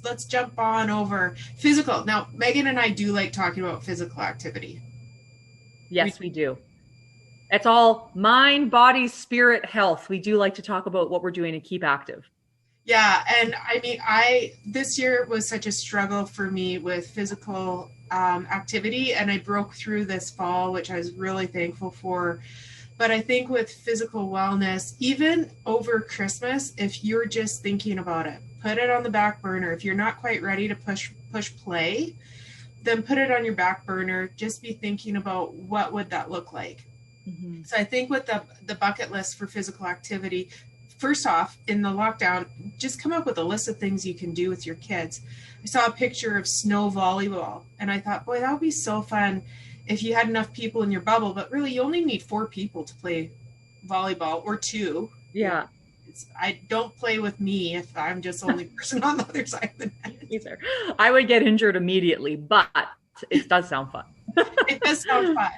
let's jump on over physical. Now, Megan and I do like talking about physical activity. Yes, we do. It's all mind, body, spirit, health. We do like to talk about what we're doing to keep active. Yeah, and I mean, I this year was such a struggle for me with physical activity, and I broke through this fall, which I was really thankful for. But I think with physical wellness, even over Christmas, if you're just thinking about it, put it on the back burner. If you're not quite ready to push play, then put it on your back burner. Just be thinking about what would that look like. Mm-hmm. So I think with the bucket list for physical activity, first off, in the lockdown, just come up with a list of things you can do with your kids. I saw a picture of snow volleyball, and I thought, boy, that would be so fun if you had enough people in your bubble. But really, you only need 4 people to play volleyball, or 2. Yeah. I don't play with me if I'm just the only person on the other side of the net. Either. I would get injured immediately, but it does sound fun. It does sound fun.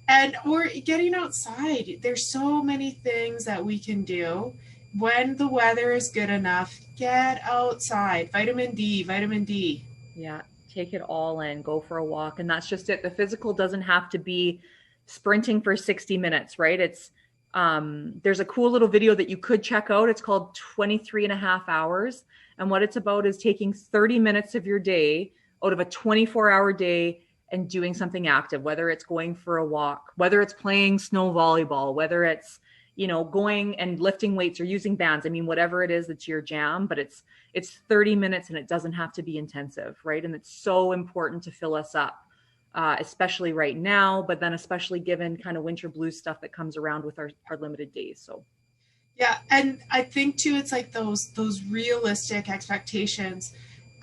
And or getting outside. There's so many things that we can do. When the weather is good enough, get outside. Vitamin D, vitamin D. Yeah, take it all in, go for a walk. And that's just it. The physical doesn't have to be sprinting for 60 minutes, right? It's there's a cool little video that you could check out. It's called 23 and a half hours. And what it's about is taking 30 minutes of your day out of a 24-hour day and doing something active, whether it's going for a walk, whether it's playing snow volleyball, whether it's, you know, going and lifting weights or using bands. I mean, whatever it is that's your jam, but it's 30 minutes and it doesn't have to be intensive, right? And it's so important to fill us up, especially right now, but then especially given kind of winter blues stuff that comes around with our limited days. So yeah, and I think too, it's like those realistic expectations.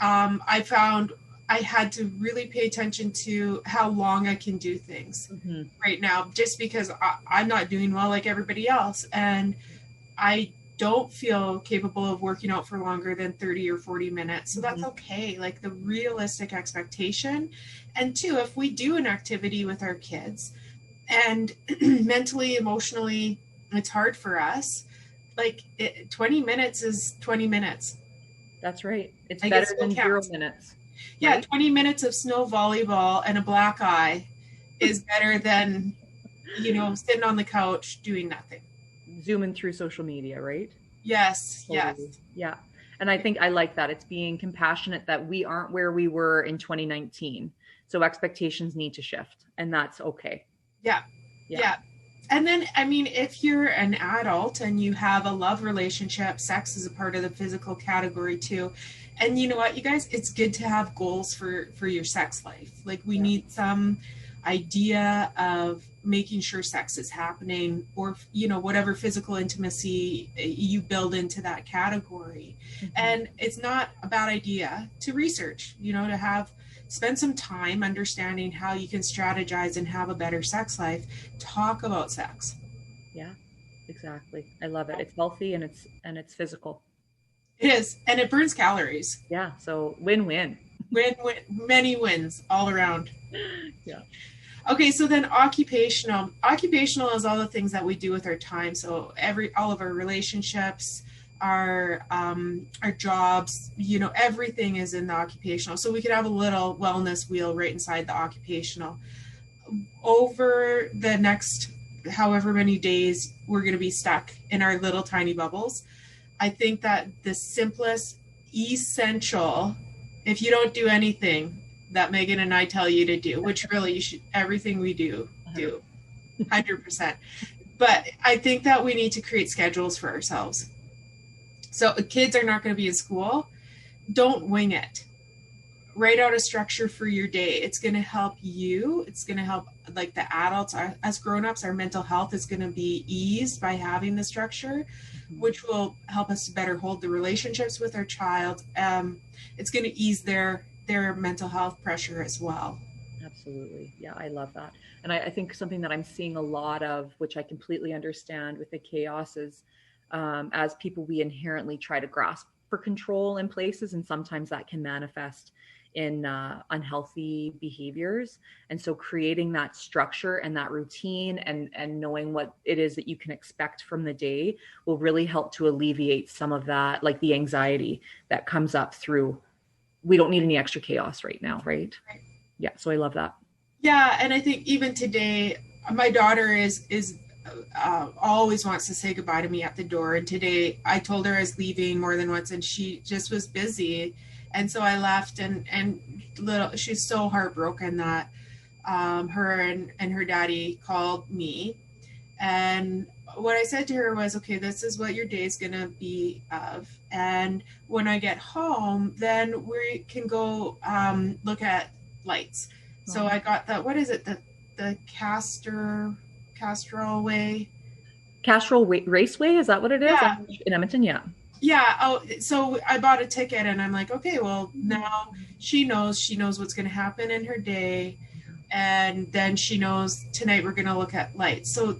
I found I had to really pay attention to how long I can do things right now, just because I'm not doing well like everybody else. And I don't feel capable of working out for longer than 30 or 40 minutes. So that's okay. Like the realistic expectation. And two, if we do an activity with our kids and mentally, emotionally, it's hard for us, like 20 minutes is 20 minutes. that's right. It's like better than 0 minutes. Yeah, right? 20 minutes of snow volleyball and a black eye is better than, you know, sitting on the couch doing nothing. Zooming through social media, right? Yes, totally. Yes. Yeah. And I think I like that. It's being compassionate that we aren't where we were in 2019. So expectations need to shift, and that's okay. Yeah. Yeah. And then, I mean, if you're an adult and you have a love relationship, sex is a part of the physical category too. And you know what, you guys, it's good to have goals for your sex life. Like we need some idea of making sure sex is happening, or, you know, whatever physical intimacy you build into that category. And it's not a bad idea to research, you know, to spend some time understanding how you can strategize and have a better sex life. Talk about sex. Yeah, exactly. I love it. It's healthy and it's physical. It is, and it burns calories. Yeah, so win-win. Win-win, many wins all around. Yeah. Okay, so then occupational. Occupational is all the things that we do with our time. So all of our relationships, our jobs, you know, everything is in the occupational. So we could have a little wellness wheel right inside the occupational. Over the next however many days, we're going to be stuck in our little tiny bubbles. I think that the simplest, essential, if you don't do anything that Megan and I tell you to do, which really you should, everything we do 100%. But I think that we need to create schedules for ourselves. So kids are not going to be in school. Don't wing it. Write out a structure for your day. It's going to help you. It's going to help like the adults, as grown-ups, our mental health is going to be eased by having the structure, which will help us to better hold the relationships with our child. It's going to ease their mental health pressure as well. Absolutely. Yeah, I love that. And I think something that I'm seeing a lot of, which I completely understand with the chaos, is as people, we inherently try to grasp for control in places, and sometimes that can manifest in unhealthy behaviors. And so creating that structure and that routine and knowing what it is that you can expect from the day will really help to alleviate some of that, like the anxiety that comes up through we don't need any extra chaos right now, right? Right. Yeah. So I love that. Yeah, and I think even today, my daughter is always wants to say goodbye to me at the door. And today, I told her I was leaving more than once, and she just was busy, and so I left. And she's so heartbroken that her and her daddy called me, and what I said to her was, okay, this is what your day is gonna be of, and when I get home, then we can go look at lights. So I got the, what is it, the Castrol Way? Castrol Raceway, is that what it is? Yeah. In Edmonton, yeah. Yeah. Oh, so I bought a ticket, and I'm like, okay, well, now she knows what's going to happen in her day, and then she knows tonight we're going to look at lights. So,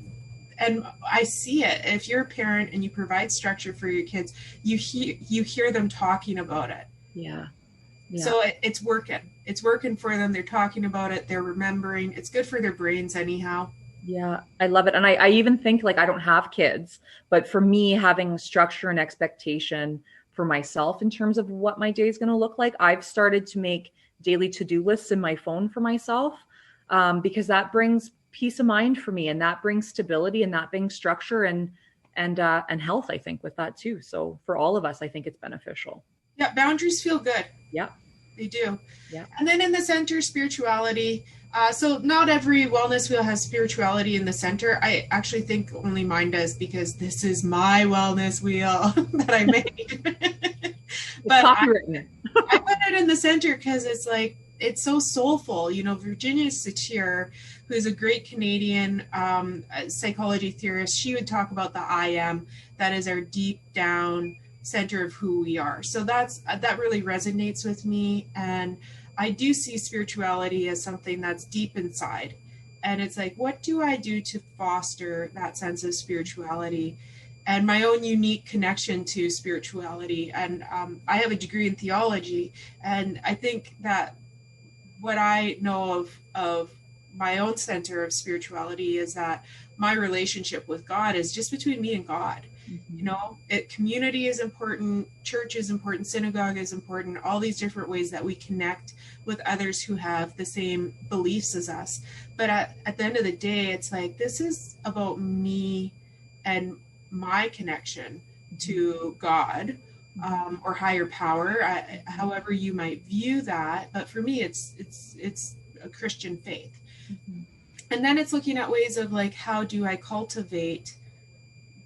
and I see it. If you're a parent and you provide structure for your kids, you hear them talking about it. Yeah. Yeah. So it's working. It's working for them. They're talking about it. They're remembering. It's good for their brains anyhow. Yeah, I love it. And I even think, like, I don't have kids, but for me, having structure and expectation for myself in terms of what my day is going to look like, I've started to make daily to-do lists in my phone for myself, because that brings peace of mind for me, and that brings stability, and that brings structure and health, I think, with that too. So for all of us, I think it's beneficial. Yeah, boundaries feel good. Yeah. They do. Yeah. And then in the center, spirituality. So not every wellness wheel has spirituality in the center. I actually think only mine does, because this is my wellness wheel that I made. But I put it in the center because it's like, it's so soulful. You know, Virginia Satir, who's a great Canadian psychology theorist, she would talk about the I am, that is our deep down center of who we are. So that really resonates with me, and I do see spirituality as something that's deep inside, and it's like, what do I do to foster that sense of spirituality and my own unique connection to spirituality? And I have a degree in theology, and I think that what I know of my own center of spirituality is that my relationship with God is just between me and God. You know, community is important, church is important, synagogue is important, all these different ways that we connect with others who have the same beliefs as us. But at the end of the day, it's like, this is about me and my connection to God, or higher power, however you might view that. But for me, it's a Christian faith. And then it's looking at ways of, like, how do I cultivate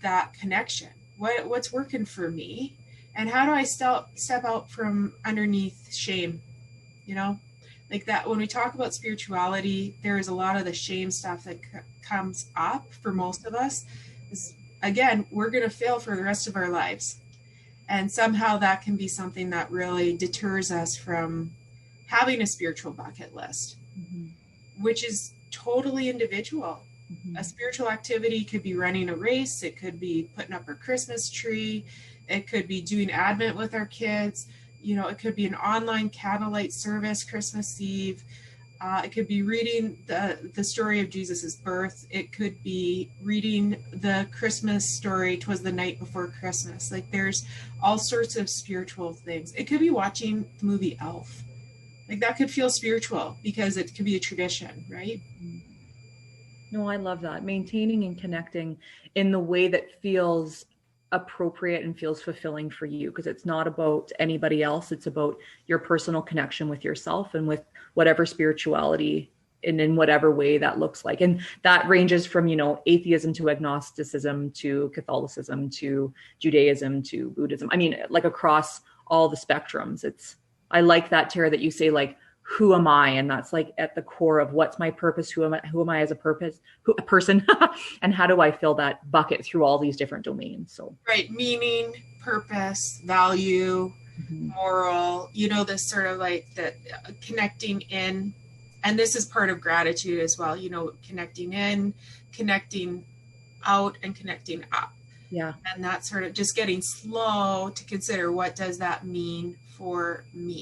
that connection? What's working for me, and how do I step out from underneath shame? You know, like that, when we talk about spirituality, there is a lot of the shame stuff that comes up for most of us. Again, we're going to fail for the rest of our lives, and somehow that can be something that really deters us from having a spiritual bucket list, which is totally individual. A spiritual activity could be running a race. It could be putting up our Christmas tree. It could be doing Advent with our kids. You know, it could be an online candlelight service Christmas Eve. It could be reading the story of Jesus's birth. It could be reading the Christmas story, 'Twas the Night Before Christmas. Like, there's all sorts of spiritual things. It could be watching the movie Elf. Like, that could feel spiritual because it could be a tradition, right? No, I love that. Maintaining and connecting in the way that feels appropriate and feels fulfilling for you, because it's not about anybody else. It's about your personal connection with yourself and with whatever spirituality and in whatever way that looks like. And that ranges from, you know, atheism to agnosticism to Catholicism to Judaism to Buddhism. I mean, like, across all the spectrums. I like that, Tara, that you say, like, who am I? And that's, like, at the core of what's my purpose? Who am I as a person? And how do I fill that bucket through all these different domains? So, right. Meaning, purpose, value, moral, you know, this sort of, like, that connecting in, and this is part of gratitude as well, you know, connecting in, connecting out, and connecting up. Yeah. And that sort of just getting slow to consider, what does that mean for me?